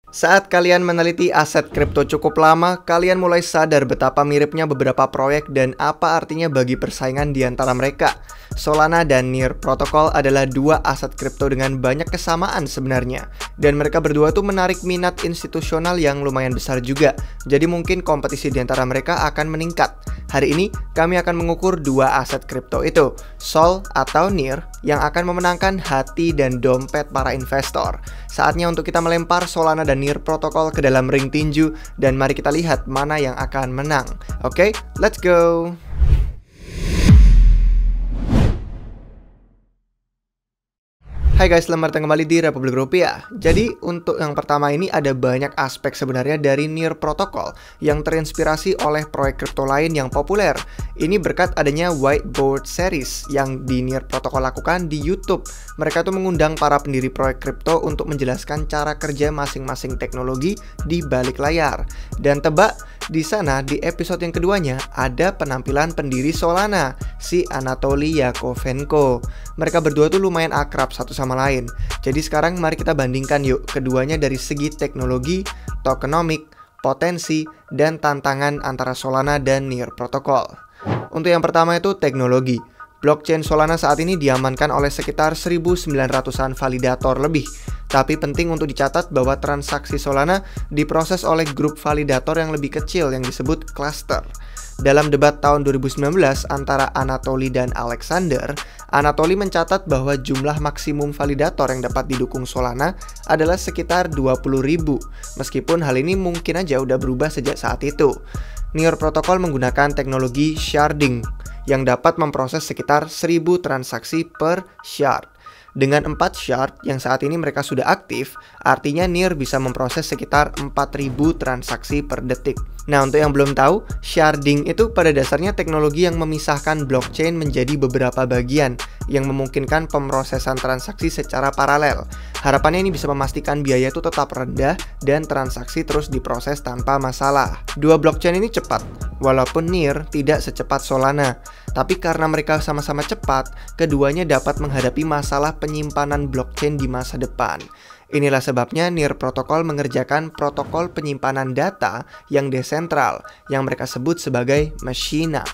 Saat kalian meneliti aset kripto cukup lama, kalian mulai sadar betapa miripnya beberapa proyek dan apa artinya bagi persaingan di antara mereka. Solana dan Near Protocol adalah dua aset kripto dengan banyak kesamaan sebenarnya. Dan mereka berdua tuh menarik minat institusional yang lumayan besar juga. Jadi mungkin kompetisi di antara mereka akan meningkat. Hari ini, kami akan mengukur dua aset kripto itu, Sol atau Near, yang akan memenangkan hati dan dompet para investor. Saatnya untuk kita melempar Solana dan Near Protocol ke dalam ring tinju, dan mari kita lihat mana yang akan menang. Oke, let's go! Hai guys, selamat datang kembali di Republik Rupiah. Jadi untuk yang pertama ini ada banyak aspek sebenarnya dari Near Protocol yang terinspirasi oleh proyek kripto lain yang populer. Ini berkat adanya whiteboard series yang di Near Protocol lakukan di YouTube. Mereka tuh mengundang para pendiri proyek kripto untuk menjelaskan cara kerja masing-masing teknologi di balik layar. Dan tebak, di sana di episode yang keduanya ada penampilan pendiri Solana, si Anatoly Yakovenko. Mereka berdua tuh lumayan akrab satu sama lain. Jadi sekarang mari kita bandingkan yuk keduanya dari segi teknologi, tokenomic, potensi, dan tantangan antara Solana dan Near Protocol. Untuk yang pertama itu teknologi. Blockchain Solana saat ini diamankan oleh sekitar 1.900-an validator lebih. Tapi penting untuk dicatat bahwa transaksi Solana diproses oleh grup validator yang lebih kecil yang disebut cluster. Dalam debat tahun 2019 antara Anatoly dan Alexander, Anatoly mencatat bahwa jumlah maksimum validator yang dapat didukung Solana adalah sekitar 20.000. Meskipun hal ini mungkin aja udah berubah sejak saat itu. Near Protocol menggunakan teknologi sharding yang dapat memproses sekitar 1.000 transaksi per shard. Dengan 4 shard yang saat ini mereka sudah aktif, artinya Near bisa memproses sekitar 4.000 transaksi per detik. Nah, untuk yang belum tahu, sharding itu pada dasarnya teknologi yang memisahkan blockchain menjadi beberapa bagian yang memungkinkan pemrosesan transaksi secara paralel. Harapannya ini bisa memastikan biaya itu tetap rendah dan transaksi terus diproses tanpa masalah. Dua blockchain ini cepat, walaupun Near tidak secepat Solana. Tapi karena mereka sama-sama cepat, keduanya dapat menghadapi masalah penyimpanan blockchain di masa depan. Inilah sebabnya Near Protocol mengerjakan protokol penyimpanan data yang desentral, yang mereka sebut sebagai Machina.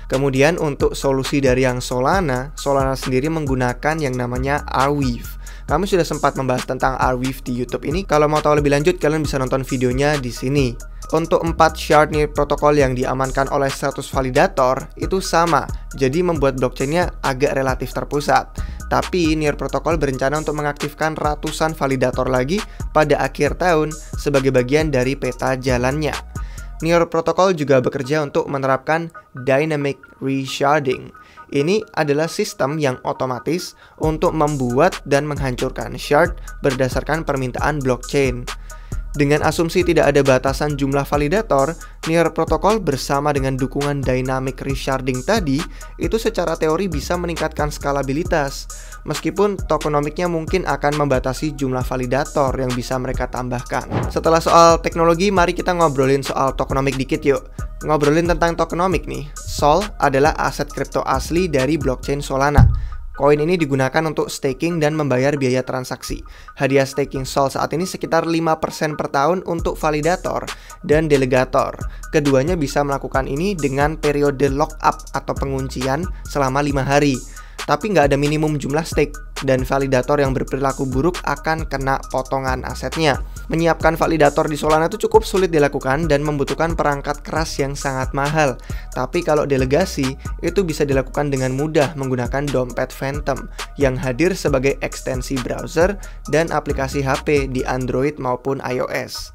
Kemudian untuk solusi dari yang Solana sendiri menggunakan yang namanya Arweave. Kami sudah sempat membahas tentang Arweave di YouTube ini. Kalau mau tahu lebih lanjut, kalian bisa nonton videonya di sini. Untuk 4 shard Near Protocol yang diamankan oleh 100 validator itu sama, jadi membuat blockchainnya agak relatif terpusat. Tapi Near Protocol berencana untuk mengaktifkan ratusan validator lagi pada akhir tahun sebagai bagian dari peta jalannya. Near Protocol juga bekerja untuk menerapkan Dynamic Resharding. Ini adalah sistem yang otomatis untuk membuat dan menghancurkan shard berdasarkan permintaan blockchain. Dengan asumsi tidak ada batasan jumlah validator, Near Protocol bersama dengan dukungan Dynamic Resharding tadi, itu secara teori bisa meningkatkan skalabilitas. Meskipun tokenomiknya mungkin akan membatasi jumlah validator yang bisa mereka tambahkan. Setelah soal teknologi, mari kita ngobrolin soal tokenomik dikit yuk. Ngobrolin tentang tokenomik nih, Sol adalah aset kripto asli dari blockchain Solana. Koin ini digunakan untuk staking dan membayar biaya transaksi. Hadiah staking Sol saat ini sekitar 5% per tahun untuk validator dan delegator. Keduanya bisa melakukan ini dengan periode lockup atau penguncian selama 5 hari. Tapi nggak ada minimum jumlah stake, dan validator yang berperilaku buruk akan kena potongan asetnya. Menyiapkan validator di Solana itu cukup sulit dilakukan dan membutuhkan perangkat keras yang sangat mahal. Tapi kalau delegasi, itu bisa dilakukan dengan mudah menggunakan dompet Phantom yang hadir sebagai ekstensi browser dan aplikasi HP di Android maupun iOS.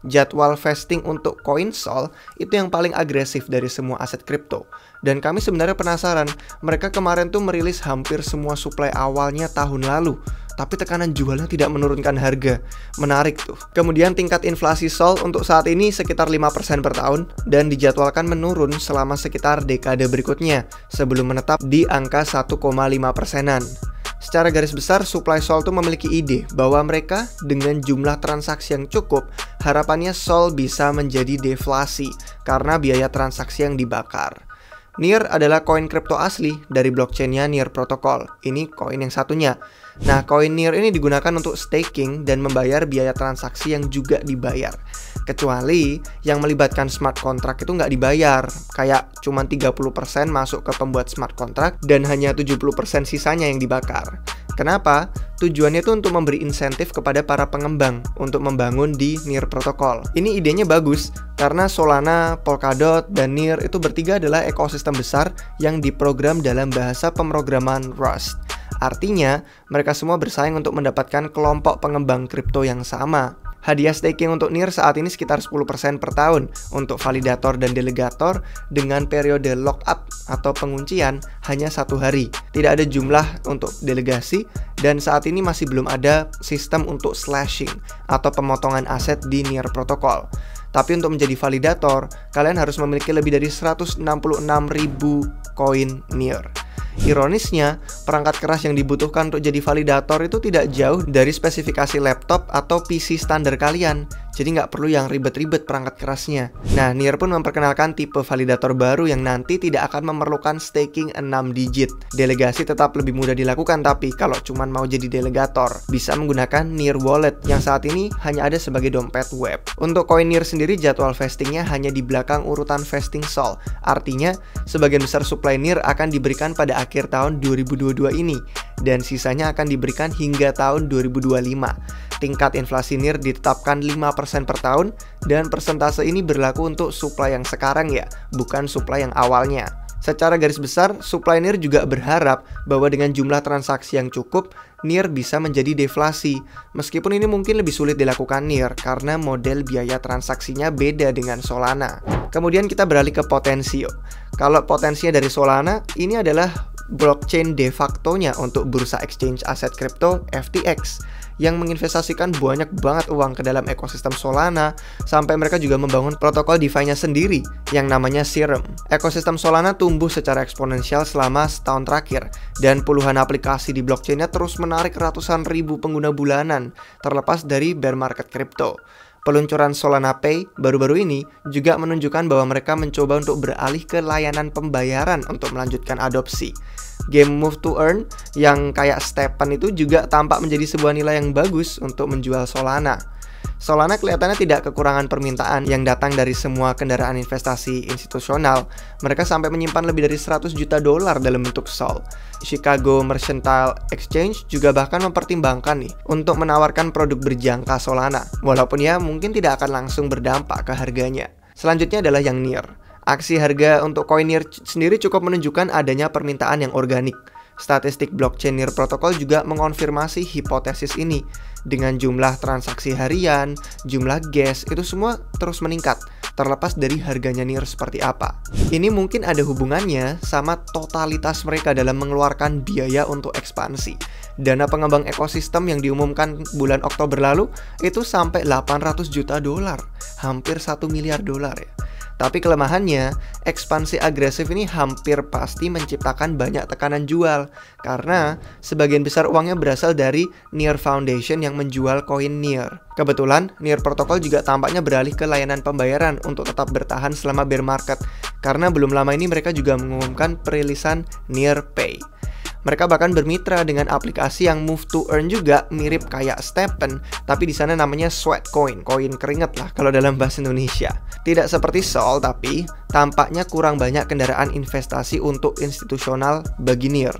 Jadwal vesting untuk koin Sol itu yang paling agresif dari semua aset kripto. Dan kami sebenarnya penasaran, mereka kemarin tuh merilis hampir semua supply awalnya tahun lalu, tapi tekanan jualnya tidak menurunkan harga. Menarik tuh. Kemudian tingkat inflasi Sol untuk saat ini sekitar 5% per tahun dan dijadwalkan menurun selama sekitar dekade berikutnya sebelum menetap di angka 1,5%-an. Secara garis besar, supply Sol tuh memiliki ide bahwa mereka dengan jumlah transaksi yang cukup, harapannya Sol bisa menjadi deflasi karena biaya transaksi yang dibakar. Near adalah koin kripto asli dari blockchainnya Near Protocol. Ini koin yang satunya. Nah, koin NIR ini digunakan untuk staking dan membayar biaya transaksi yang juga dibayar. Kecuali yang melibatkan smart contract itu nggak dibayar, kayak cuma 30% masuk ke pembuat smart contract dan hanya 70% sisanya yang dibakar. Kenapa? Tujuannya itu untuk memberi insentif kepada para pengembang untuk membangun di NIR protokol. Ini idenya bagus, karena Solana, Polkadot, dan NIR itu bertiga adalah ekosistem besar yang diprogram dalam bahasa pemrograman Rust. Artinya, mereka semua bersaing untuk mendapatkan kelompok pengembang kripto yang sama. Hadiah staking untuk NIR saat ini sekitar 10% per tahun untuk validator dan delegator dengan periode lockup atau penguncian hanya 1 hari. Tidak ada jumlah untuk delegasi dan saat ini masih belum ada sistem untuk slashing atau pemotongan aset di NIR protokol. Tapi untuk menjadi validator, kalian harus memiliki lebih dari 166.000 koin NIR. Ironisnya, perangkat keras yang dibutuhkan untuk jadi validator itu tidak jauh dari spesifikasi laptop atau PC standar kalian. Jadi nggak perlu yang ribet-ribet perangkat kerasnya. Nah, NIR pun memperkenalkan tipe validator baru yang nanti tidak akan memerlukan staking 6 digit. Delegasi tetap lebih mudah dilakukan, tapi kalau cuma mau jadi delegator, bisa menggunakan NIR Wallet yang saat ini hanya ada sebagai dompet web. Untuk koin NIR sendiri, jadwal vestingnya hanya di belakang urutan vesting Sol. Artinya, sebagian besar supply NIR akan diberikan pada akhir tahun 2022 ini, dan sisanya akan diberikan hingga tahun 2025. Tingkat inflasi NIR ditetapkan 5% per tahun, dan persentase ini berlaku untuk supply yang sekarang ya, bukan supply yang awalnya. Secara garis besar, supply NIR juga berharap bahwa dengan jumlah transaksi yang cukup, NIR bisa menjadi deflasi. Meskipun ini mungkin lebih sulit dilakukan NIR karena model biaya transaksinya beda dengan Solana. Kemudian kita beralih ke Potensio. Kalau potensinya dari Solana, ini adalah blockchain de facto-nya untuk bursa exchange aset kripto FTX yang menginvestasikan banyak banget uang ke dalam ekosistem Solana, sampai mereka juga membangun protokol DeFi-nya sendiri yang namanya Serum. Ekosistem Solana tumbuh secara eksponensial selama setahun terakhir, dan puluhan aplikasi di blockchain-nya terus menarik ratusan ribu pengguna bulanan, terlepas dari bear market kripto. Peluncuran Solana Pay baru-baru ini juga menunjukkan bahwa mereka mencoba untuk beralih ke layanan pembayaran untuk melanjutkan adopsi. Game Move to Earn yang kayak Stephen itu juga tampak menjadi sebuah nilai yang bagus untuk menjual Solana. Solana kelihatannya tidak kekurangan permintaan yang datang dari semua kendaraan investasi institusional. Mereka sampai menyimpan lebih dari 100 juta dolar dalam bentuk SOL. Chicago Mercantile Exchange juga bahkan mempertimbangkan nih untuk menawarkan produk berjangka Solana, walaupun ya mungkin tidak akan langsung berdampak ke harganya. Selanjutnya adalah yang NIR. Aksi harga untuk koin NIR sendiri cukup menunjukkan adanya permintaan yang organik. Statistik blockchain NIR protokol juga mengonfirmasi hipotesis ini. Dengan jumlah transaksi harian, jumlah gas, itu semua terus meningkat, terlepas dari harganya NIR seperti apa. Ini mungkin ada hubungannya sama totalitas mereka dalam mengeluarkan biaya untuk ekspansi. Dana pengembang ekosistem yang diumumkan bulan Oktober lalu itu sampai 800 juta dolar, hampir 1 miliar dolar ya. Tapi kelemahannya, ekspansi agresif ini hampir pasti menciptakan banyak tekanan jual, karena sebagian besar uangnya berasal dari NIR Foundation yang menjual koin NIR. Kebetulan, NIR protokol juga tampaknya beralih ke layanan pembayaran untuk tetap bertahan selama bear market, karena belum lama ini mereka juga mengumumkan perilisan NIR Pay. Mereka bahkan bermitra dengan aplikasi yang Move to Earn juga mirip kayak Stephen, tapi di sana namanya Sweat Coin, koin keringat lah kalau dalam bahasa Indonesia. Tidak seperti Sol, tapi tampaknya kurang banyak kendaraan investasi untuk institusional bagi NIR.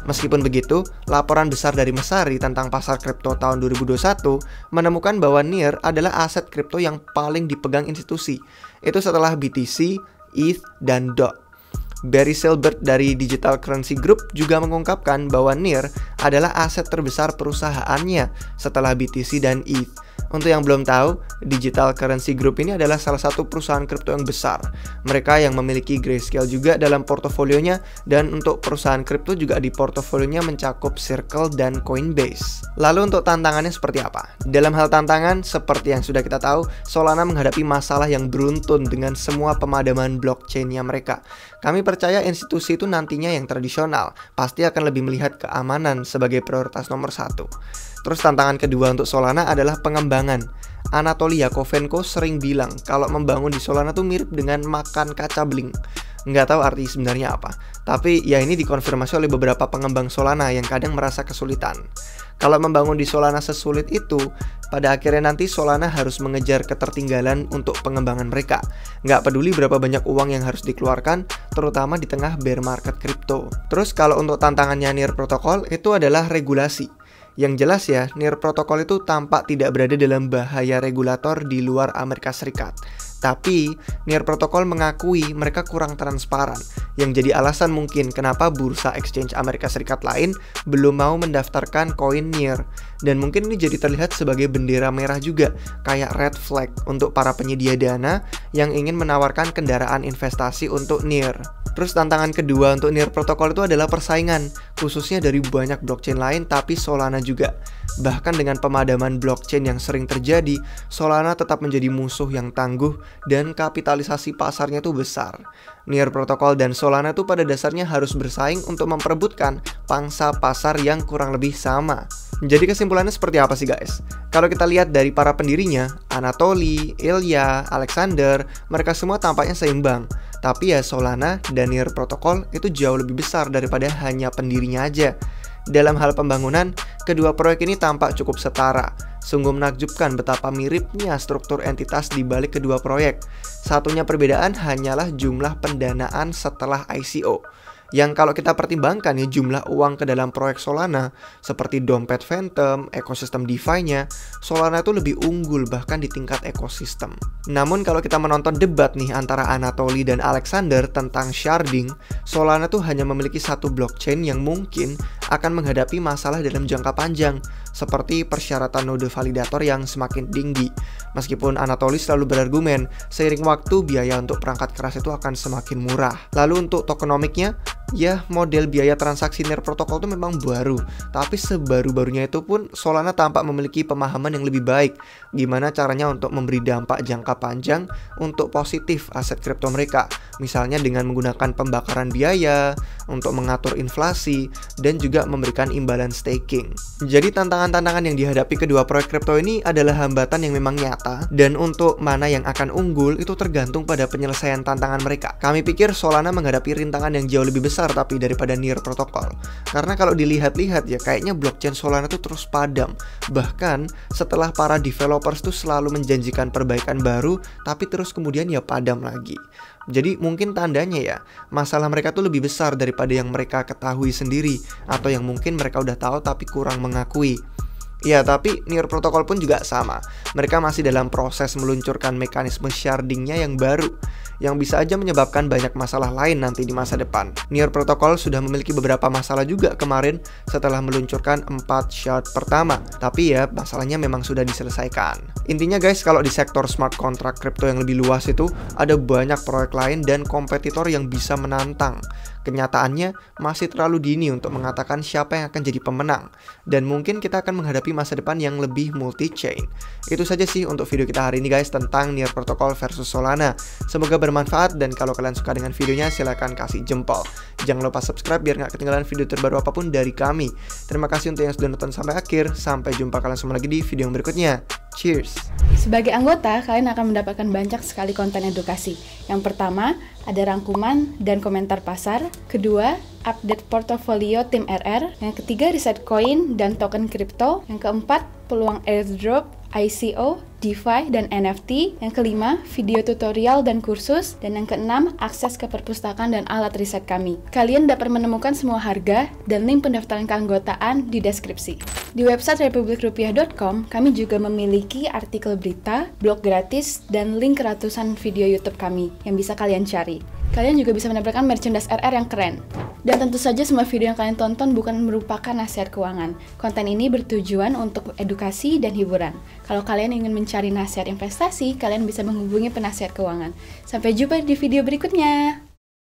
Meskipun begitu, laporan besar dari Messari tentang pasar kripto tahun 2021 menemukan bahwa NIR adalah aset kripto yang paling dipegang institusi. Itu setelah BTC, ETH, dan DOT. Barry Silbert dari Digital Currency Group juga mengungkapkan bahwa NIR adalah aset terbesar perusahaannya setelah BTC dan ETH. Untuk yang belum tahu, Digital Currency Group ini adalah salah satu perusahaan kripto yang besar. Mereka yang memiliki Grayscale juga dalam portofolionya, dan untuk perusahaan kripto juga di portofolionya mencakup Circle dan Coinbase. Lalu untuk tantangannya seperti apa? Dalam hal tantangan, seperti yang sudah kita tahu, Solana menghadapi masalah yang beruntun dengan semua pemadaman blockchain-nya mereka. Kami percaya institusi itu nantinya yang tradisional pasti akan lebih melihat keamanan sebagai prioritas nomor 1. Terus tantangan kedua untuk Solana adalah pengembangan. Anatoly Yakovenko sering bilang kalau membangun di Solana tuh mirip dengan makan kaca beling. Nggak tahu arti sebenarnya apa, tapi ya ini dikonfirmasi oleh beberapa pengembang Solana yang kadang merasa kesulitan. Kalau membangun di Solana sesulit itu, pada akhirnya nanti Solana harus mengejar ketertinggalan untuk pengembangan mereka. Nggak peduli berapa banyak uang yang harus dikeluarkan, terutama di tengah bear market kripto. Terus kalau untuk tantangannya Near Protocol itu adalah regulasi. Yang jelas ya, Near Protocol itu tampak tidak berada dalam bahaya regulator di luar Amerika Serikat. Tapi, Near Protocol mengakui mereka kurang transparan, yang jadi alasan mungkin kenapa bursa exchange Amerika Serikat lain belum mau mendaftarkan koin Near. Dan mungkin ini jadi terlihat sebagai bendera merah juga, kayak red flag untuk para penyedia dana yang ingin menawarkan kendaraan investasi untuk Near. Terus tantangan kedua untuk Near Protocol itu adalah persaingan, khususnya dari banyak blockchain lain tapi Solana juga. Bahkan dengan pemadaman blockchain yang sering terjadi, Solana tetap menjadi musuh yang tangguh dan kapitalisasi pasarnya itu besar. Near Protocol dan Solana itu pada dasarnya harus bersaing untuk memperebutkan pangsa pasar yang kurang lebih sama. Jadi kesimpulannya seperti apa sih guys? Kalau kita lihat dari para pendirinya, Anatoly, Ilya, Alexander, mereka semua tampaknya seimbang. Tapi ya Solana dan Near Protocol itu jauh lebih besar daripada hanya pendirinya aja. Dalam hal pembangunan, kedua proyek ini tampak cukup setara. Sungguh menakjubkan betapa miripnya struktur entitas di balik kedua proyek. Satunya perbedaan hanyalah jumlah pendanaan setelah ICO. Yang kalau kita pertimbangkan ya jumlah uang ke dalam proyek Solana seperti dompet Phantom, ekosistem DeFi-nya, Solana itu lebih unggul bahkan di tingkat ekosistem. Namun kalau kita menonton debat nih antara Anatoly dan Alexander tentang sharding, Solana tuh hanya memiliki satu blockchain yang mungkin akan menghadapi masalah dalam jangka panjang, seperti persyaratan node validator yang semakin tinggi. Meskipun Anatoly selalu berargumen, seiring waktu biaya untuk perangkat keras itu akan semakin murah. Lalu untuk tokenomiknya, ya model biaya transaksi Near Protocol itu memang baru, tapi sebaru-barunya itu pun Solana tampak memiliki pemahaman yang lebih baik gimana caranya untuk memberi dampak jangka panjang untuk positif aset kripto mereka, misalnya dengan menggunakan pembakaran biaya untuk mengatur inflasi dan juga memberikan imbalan staking. Jadi tantangan-tantangan yang dihadapi kedua proyek kripto ini adalah hambatan yang memang nyata, dan untuk mana yang akan unggul itu tergantung pada penyelesaian tantangan mereka. Kami pikir Solana menghadapi rintangan yang jauh lebih besar tapi daripada Near Protocol, karena kalau dilihat-lihat ya kayaknya blockchain Solana tuh terus padam. Bahkan setelah para developers tuh selalu menjanjikan perbaikan baru, tapi terus kemudian ya padam lagi. Jadi mungkin tandanya ya masalah mereka tuh lebih besar daripada yang mereka ketahui sendiri, atau yang mungkin mereka udah tahu tapi kurang mengakui. Ya, tapi Near Protocol pun juga sama. Mereka masih dalam proses meluncurkan mekanisme shardingnya yang baru, yang bisa aja menyebabkan banyak masalah lain nanti di masa depan. Near Protocol sudah memiliki beberapa masalah juga kemarin setelah meluncurkan 4 shard pertama, tapi ya masalahnya memang sudah diselesaikan. Intinya guys, kalau di sektor smart contract crypto yang lebih luas itu ada banyak proyek lain dan kompetitor yang bisa menantang. Kenyataannya masih terlalu dini untuk mengatakan siapa yang akan jadi pemenang, dan mungkin kita akan menghadapi masa depan yang lebih multi-chain. Itu saja sih untuk video kita hari ini guys tentang Near Protocol versus Solana. Semoga bermanfaat, dan kalau kalian suka dengan videonya silahkan kasih jempol. Jangan lupa subscribe biar nggak ketinggalan video terbaru apapun dari kami. Terima kasih untuk yang sudah nonton sampai akhir. Sampai jumpa kalian semua lagi di video yang berikutnya. Cheers! Sebagai anggota, kalian akan mendapatkan banyak sekali konten edukasi. Yang pertama, ada rangkuman dan komentar pasar. Kedua, update portofolio tim RR. Yang ketiga, riset koin dan token kripto. Yang keempat, peluang airdrop, ICO, DeFi, dan NFT. Yang kelima, video tutorial dan kursus. Dan yang keenam, akses ke perpustakaan dan alat riset kami. Kalian dapat menemukan semua harga dan link pendaftaran keanggotaan di deskripsi. Di website republikrupiah.com, kami juga memiliki artikel berita, blog gratis, dan link ratusan video YouTube kami yang bisa kalian cari. Kalian juga bisa mendapatkan merchandise RR yang keren. Dan tentu saja semua video yang kalian tonton bukan merupakan nasihat keuangan. Konten ini bertujuan untuk edukasi dan hiburan. Kalau kalian ingin mencari nasihat investasi, kalian bisa menghubungi penasihat keuangan. Sampai jumpa di video berikutnya.